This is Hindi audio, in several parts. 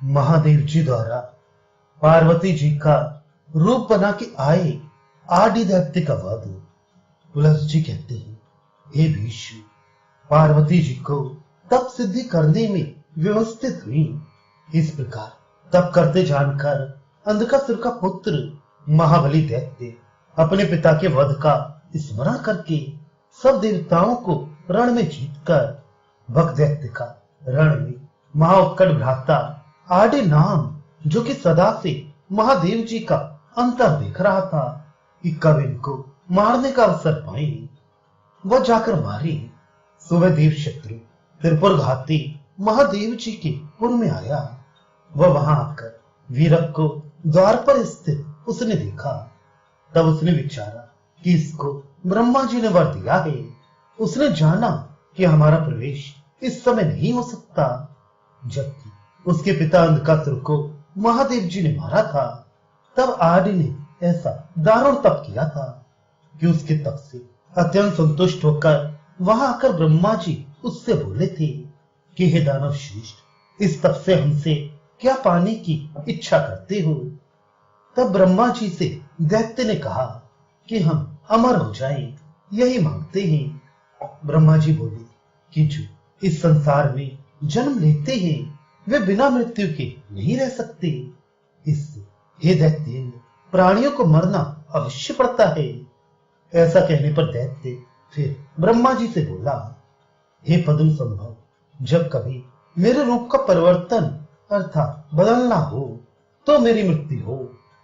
महादेव जी द्वारा पार्वती जी का रूप बना के आए आदि दैत्य का वध। तुलसी जी कहते हैं, हे भीष्म, पार्वती जी को तप सिद्धि करने में व्यवस्थित हुई। इस प्रकार तप करते जानकर अंधकासुर का पुत्र महाबली दैत्य अपने पिता के वध का स्मरण करके सब देवताओं को रण में जीतकर भक्त दैत्य का रण में महाउत्कट भ्राता आदि नाम, जो कि सदा से महादेव जी का अंतर देख रहा था कि कब इनको मारने का अवसर पाए, वह जाकर मारे। सुबह देव शत्रु त्रिपुर घाती महादेव जी के पुर में आया। वह वहां आकर वीरक को द्वार पर स्थित उसने देखा। तब उसने विचारा कि इसको ब्रह्मा जी ने वर दिया है। उसने जाना कि हमारा प्रवेश इस समय नहीं हो सकता, जबकि उसके पिता अंधकासुर को महादेव जी ने मारा था। तब आदि ने ऐसा दारुण तप किया था कि उसके तप से अत्यंत संतुष्ट होकर वहां आकर ब्रह्मा जी उससे बोले थे कि हे दानव श्रेष्ठ, इस तप से हमसे क्या पाने की इच्छा करते हो? तब ब्रह्मा जी से दैत्य ने कहा कि हम अमर हो जाएं, यही मांगते हैं। ब्रह्मा जी बोले कि जो इस संसार में जन्म लेते हैं वे बिना मृत्यु के नहीं रह सकते। इससे हे दैत्य, प्राणियों को मरना अवश्य पड़ता है। ऐसा कहने पर दैत्य फिर ब्रह्मा जी से बोला, हे पद्म संभव, जब कभी मेरे रूप का परिवर्तन अर्थात बदलना हो तो मेरी मृत्यु हो,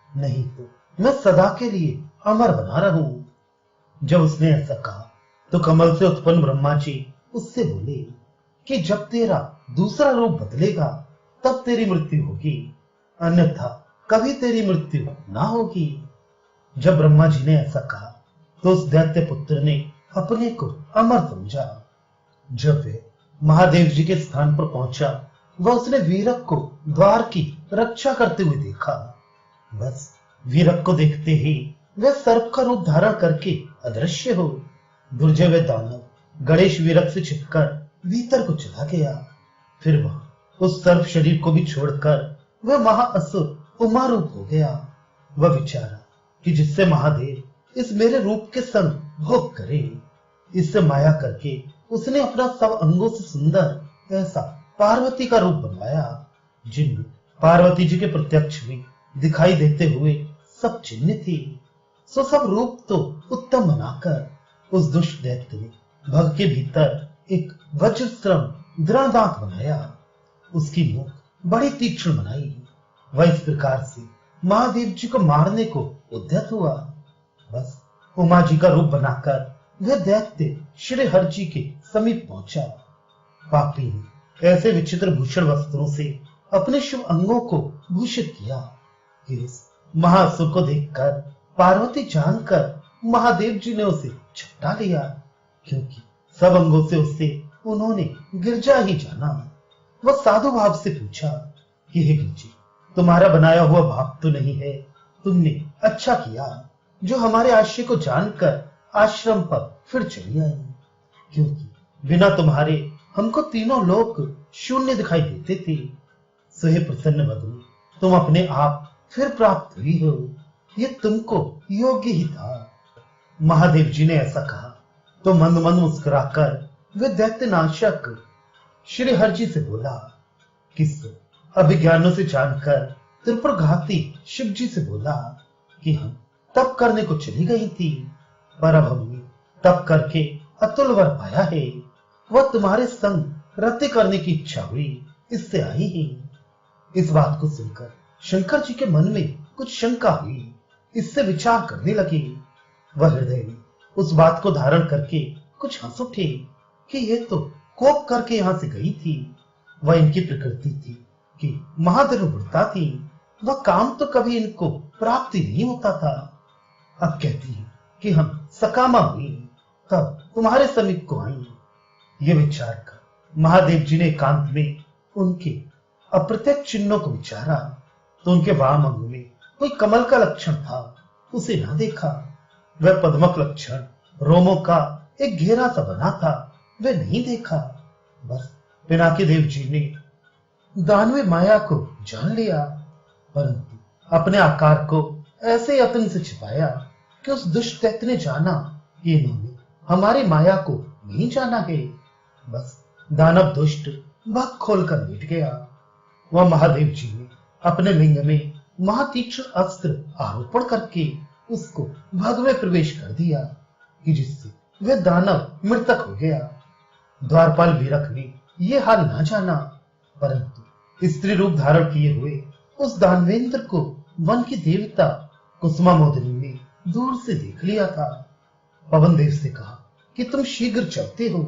नहीं तो मैं सदा के लिए अमर बना रहूं। जब उसने ऐसा कहा तो कमल से उत्पन्न ब्रह्मा जी उससे बोले कि जब तेरा दूसरा रूप बदलेगा तब तेरी मृत्यु होगी, अन्यथा कभी तेरी मृत्यु ना होगी। जब ब्रह्मा जी ने ऐसा कहा तो उस दैत्य पुत्र ने अपने को अमर समझा। जब वे महादेव जी के स्थान पर पहुंचा, वह उसने वीरक को द्वार की रक्षा करते हुए देखा। बस वीरक को देखते ही वह सर्प का रूप धारण करके अदृश्य हो। दुर्जय व दानव गणेश वीरक से छिपकर भीतर को चला गया। फिर वह उस सर्प शरीर को भी छोड़कर वह महाअसुर उमा रूप हो गया। वह विचारा कि जिससे महादेव इस मेरे रूप के संग भोग करे, इससे माया करके उसने अपना सब अंगों से सुंदर ऐसा पार्वती का रूप बनवाया, जिनमें पार्वती जी के प्रत्यक्ष में दिखाई देते हुए सब चिन्ह थी। सो सब रूप तो उत्तम बनाकर उस दुष्ट दैत्य ने भग के भीतर एक वज्रश्रम दृढ़ दांत बनाया। उसकी मुख बड़ी तीक्ष्ण बनाई। वह इस प्रकार से महादेव जी को मारने को उद्यत हुआ। बस उमा जी का रूप बनाकर वह दैत्य श्री हर जी के समीप पहुंचा। पापी ने ऐसे विचित्र भूषण वस्त्रों से अपने शुभ अंगों को भूषित किया कि उस महासुर को देखकर पार्वती जानकर महादेव जी ने उसे झपटा लिया, क्योंकि सब अंगों से उससे उन्होंने गिरजा ही जाना। वह साधु भाव से पूछा कि हे गिरजी, तुम्हारा बनाया हुआ भाव तो नहीं है। तुमने अच्छा किया जो हमारे आश्रय को जानकर आश्रम पर फिर चली आई, क्योंकि बिना तुम्हारे हमको तीनों लोक शून्य दिखाई देते थे। सो हे प्रसन्न बदनी, तुम अपने आप फिर प्राप्त हुई हो, ये तुमको योग्य ही था। महादेव जी ने ऐसा कहा तो मंद मंद मुस्कुराकर वे दैत्य नाशक श्री हर जी से बोला, किस अभिज्ञानों से जानकर त्रिपुर घाती शिव जी से बोला कि हम तप करने को चली गई थी, पर अब हमने तप करके अतुल वर पाया है। वह तुम्हारे संग रति करने की इच्छा हुई, इससे आई है। इस बात को सुनकर शंकर जी के मन में कुछ शंका हुई। इससे विचार करने लगे। वह हृदय में उस बात को धारण करके कुछ हंस उठे कि ये तो कोप करके यहां से गई थी। वह इनकी प्रकृति थी कि महाद्रवृत्ता थी। वह काम तो कभी इनको प्राप्ति नहीं होता था। अब कहती है कि हम सकामा हुई, तब तुम्हारे समीप को आई। ये विचार कर महादेव जी ने एकांत में उनके अप्रत्यक्ष चिन्हों को विचारा तो उनके वाम अंग में कोई कमल का लक्षण था, उसे ना देखा। वह पद्मक लक्षण रोमों का एक घेरा सा बना था, वह नहीं देखा। बस पिनाकी देव जी ने दानवी माया को जान लिया, परंतु अपने आकार को ऐसे यत्न से छिपाया कि उस दुष्ट दैत्य ने जाना कि इन्होंने हमारी माया को नहीं जाना है। बस दानव दुष्ट भग खोलकर लेट गया। वह महादेव जी ने अपने लिंग में महातीक्ष्ण अस्त्र आरोपण करके उसको भग में प्रवेश कर दिया कि जिससे वह दानव मृतक हो गया। द्वारपाल वीरक ने यह हाल ना जाना, परंतु स्त्री रूप धारण किए हुए उस दानवेंद्र को वन की देवता कुसुमा मोदिनी ने दूर से देख लिया था। पवन देव से कहा कि तुम शीघ्र चलते हो,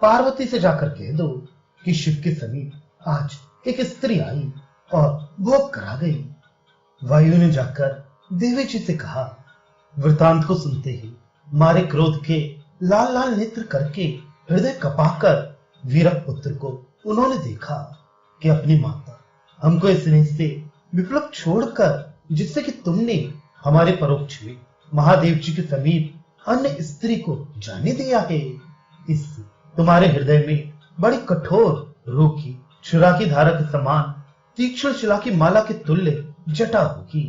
पार्वती से जाकर कह दो कि शिव के समीप आज एक स्त्री आई और भोग करा गई। वायु ने जाकर देवी जी से कहा। वृतांत को सुनते ही मारे क्रोध के लाल लाल नेत्र करके हृदय कपाकर वीरक पुत्र को उन्होंने देखा कि अपनी माता हमको इस स्नेह से विप्लव छोड़कर, जिससे कि तुमने हमारे परोक्ष में महादेव जी के समीप अन्य स्त्री को जाने दिया है, इससे तुम्हारे हृदय में बड़ी कठोर रूखी छुरा की धारा के समान तीक्ष्ण शिला की माला के तुल्य जटा होगी।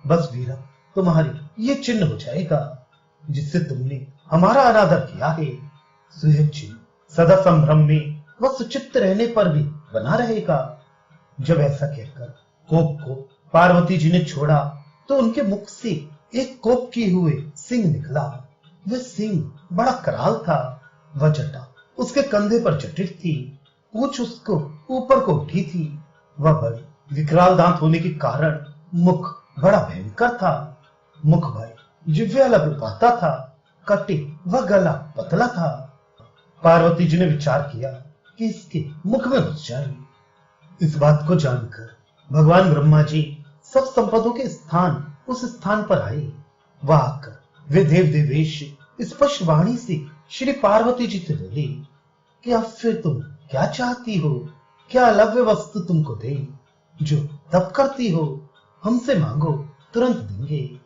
बस वीरक तुम्हारी ये चिन्ह हो जाएगा जिससे तुमने हमारा अनादर किया है। सुयह चिन्ह सदा संभ्रम में व सुचित्त रहने पर भी बना रहेगा। जब ऐसा कहकर कोप को पार्वती जी ने छोड़ा तो उनके मुख से एक कोप किए हुए सिंह निकला। वह सिंह बड़ा कराल था। वह जटा उसके कंधे पर जटिल थी, पूंछ उसको ऊपर को उठी थी। वह बड़े विकराल दांत होने के कारण मुख बड़ा भयंकर था। मुख भय जिह्वा लपलपाता था, कटे वह गला पतला था। पार्वती जी ने विचार किया कि इसके मुख में घुस जाए। इस बात को जानकर भगवान ब्रह्मा जी सब संपदों के स्थान उस स्थान पर आए। वह आकर वे देव देवेश स्पष्ट वाणी से श्री पार्वती जी से बोले कि अब फिर तुम क्या चाहती हो? क्या अलव्य वस्तु तुमको दे? जो तप करती हो हमसे मांगो, तुरंत देंगे।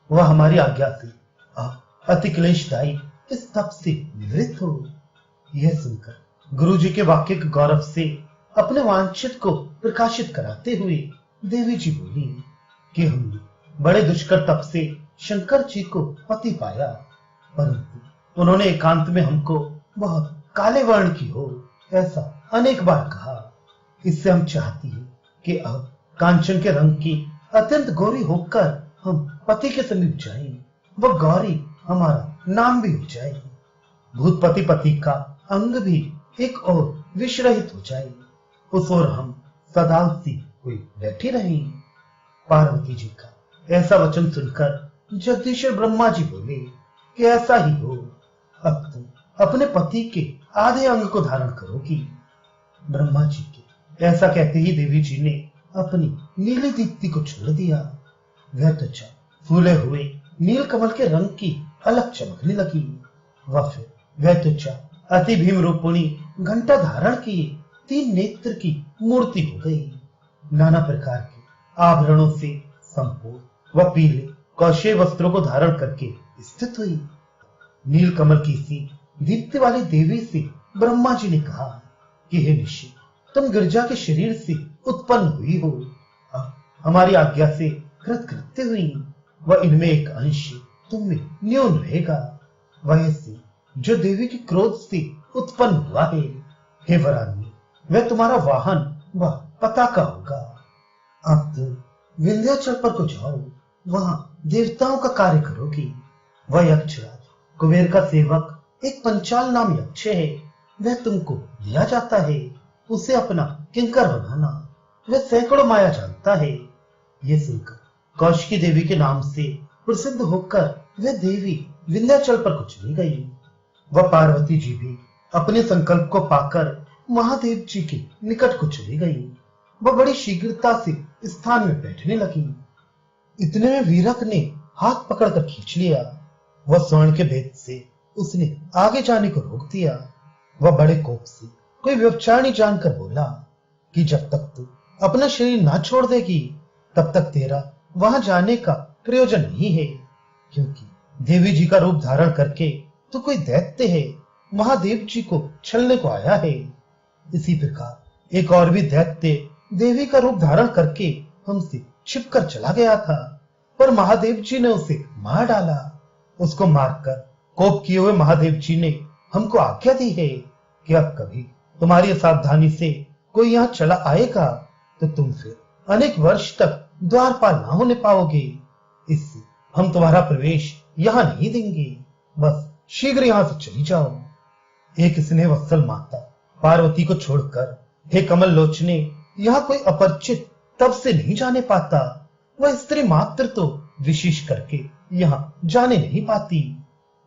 वह हमारी आज्ञा से अति क्लेशदायी इस तप से निवृत्त हो। यह सुनकर गुरु जी के वाक्य के गौरव से अपने वांछित को प्रकाशित कराते हुए देवी जी बोली कि हमने बड़े दुष्कर तप से शंकर जी को पति पाया, परंतु उन्होंने एकांत में हमको बहुत काले वर्ण की हो, ऐसा अनेक बार कहा। इससे हम चाहती हैं कि अब कांचन के रंग की अत्यंत गोरी होकर हम पति के समीप जाएं, वह गौरी हमारा नाम भी हो जाए। भूतपति पति का अंग भी एक और विषरहित हो जाए, उस ओर हम सदासी हुई बैठी रहें। पार्वती जी का ऐसा वचन सुनकर जगदीश्वर ब्रह्मा जी बोले कि ऐसा ही हो, अब तुम अपने पति के आधे अंग को धारण करोगी। ब्रह्मा जी के ऐसा कहते ही देवी जी ने अपनी नीली दीप्ति को छोड़ दिया। वह त्वचा फूले हुए नील कमल के रंग की अलग चमकने लगी। वह फिर वह त्वचा अति भीम रूपिणी घंटा धारण किए 3 नेत्र की मूर्ति हो गई। नाना प्रकार के आभरणों से संपूर्ण वह पीले कौशे वस्त्रों को धारण करके स्थित हुई। नील कमल की सी दीप्ति वाली देवी से ब्रह्मा जी ने कहा कि हे ऋषि, तुम गिरजा के शरीर से उत्पन्न हुई हो, अब हमारी आज्ञा से कृतकृत्य हुई। वह इनमें एक अंश तुम में न्यून रहेगा, वह से जो देवी के क्रोध से उत्पन्न हुआ है। हे वरानी, वह तुम्हारा वाहन व पताका होगा। अब तुम विंध्याचल पर को जाओ, वहां देवताओं का कार्य करोगी। वह यक्षराज कुबेर का सेवक एक पंचाल नाम यक्ष है, वह तुमको दिया जाता है, उसे अपना किंकर बनाना। वह सैकड़ों माया जानता है। यह सुनकर कौशिकी देवी के नाम से प्रसिद्ध होकर वह देवी विंध्याचल पर को चली गई। वह पार्वती जी भी अपने संकल्प को पाकर महादेव जी के निकट को चली गई। वह बड़ी शीघ्रता से स्थान में बैठने लगी। इतने में वीरक ने हाथ पकड़कर खींच लिया। वह स्वर्ण के भेद से उसने आगे जाने को रोक दिया। वह बड़े कोप से कोई व्यभिचारिणी जानकर बोला कि जब तक तू अपना शरीर ना छोड़ देगी तब तक तेरा वहां जाने का प्रयोजन नहीं है, क्योंकि देवी जी का रूप धारण करके तो कोई दैत्य है, महादेव जी को छलने को आया है। इसी प्रकार एक और भी दैत्य देवी का रूप धारण करके हमसे छिपकर चला गया था, पर महादेव जी ने उसे मार डाला। उसको मारकर कोप किए हुए महादेव जी ने हमको आज्ञा दी है कि अब कभी तुम्हारी असावधानी से कोई यहाँ चला आएगा तो तुम फिर अनेक वर्ष तक द्वारपाल ना होने पाओगे। इससे हम तुम्हारा प्रवेश यहाँ नहीं देंगे। बस शीघ्र यहाँ से चली जाओ। एक स्नेह वत्सल माता पार्वती को छोड़कर हे कमल लोचने, यहाँ कोई अपरिचित तब से नहीं जाने पाता। वह स्त्री मात्र तो विशेष करके यहाँ जाने नहीं पाती,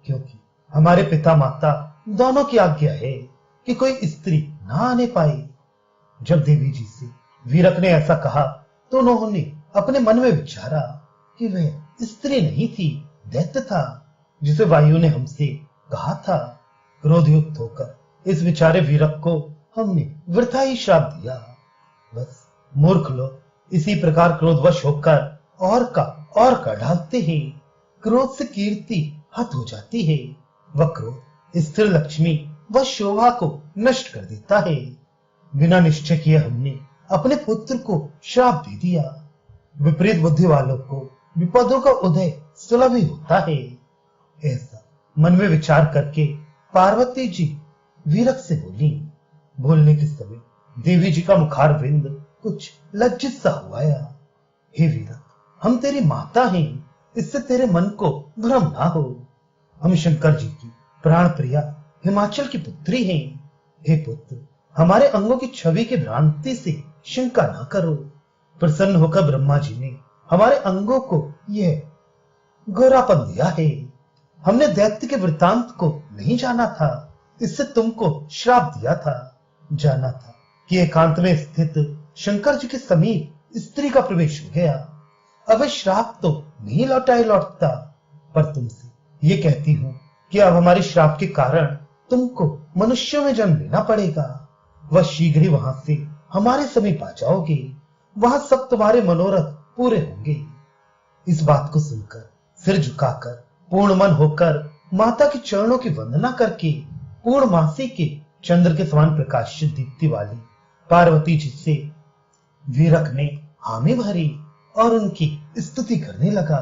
क्योंकि हमारे पिता माता दोनों की आज्ञा है कि कोई स्त्री ना आने पाए। जब देवी जी से वीरक ने ऐसा कहा तो उन्होंने अपने मन में विचारा कि वह स्त्री नहीं थी, दैत्य था, जिसे वायु ने हमसे कहा था। क्रोधयुक्त होकर इस बेचारे वीरक को हमने वृथा ही श्राप दिया। बस मूर्ख लोग इसी प्रकार क्रोधवश होकर और का ढालते हैं। क्रोध से कीर्ति हत हो जाती है। वह क्रोध स्थिर लक्ष्मी व शोभा को नष्ट कर देता है। बिना निश्चय किए हमने अपने पुत्र को श्राप दे दिया। विपरीत बुद्धि वालों को विपदों का उदय सुलभ ही होता है। ऐसा मन में विचार करके पार्वती जी वीरक से बोली। बोलने के समय देवी जी का मुखारविंद कुछ लज्जित सा हुआ। हे वीरक, हम तेरी माता हैं, इससे तेरे मन को भ्रम ना हो। हम शंकर जी की प्राण प्रिया हिमाचल की पुत्री हैं। हे पुत्र, हमारे अंगों की छवि की भ्रांति से शंका ना करो। प्रसन्न होकर ब्रह्मा जी ने हमारे अंगों को यह गोरापन दिया है। हमने दैत्य के वृतांत को नहीं जाना था, इससे तुमको श्राप दिया था। जाना था कि एकांत में स्थित शंकर जी के समीप स्त्री का प्रवेश हो गया। अब श्राप तो नहीं लौटता, पर तुमसे ये कहती हूं कि अब हमारे श्राप के कारण तुमको मनुष्यों में जन्म लेना पड़ेगा। वह शीघ्र ही वहां से हमारे समीप आ जाओगे। वहां सब तुम्हारे मनोरथ पूरे होंगे। इस बात को सुनकर सिर झुकाकर पूर्ण मन होकर माता के चरणों की वंदना करके पूर्णमासी के चंद्र के समान प्रकाशित दीप्ति वाली पार्वती जी से वीरक ने हामी भरी और उनकी स्तुति करने लगा।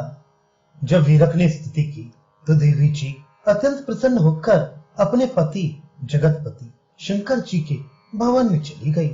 जब वीरक ने स्तुति की तो देवी जी अत्यंत प्रसन्न होकर अपने पति जगतपति शंकर जी के भवन में चली गई।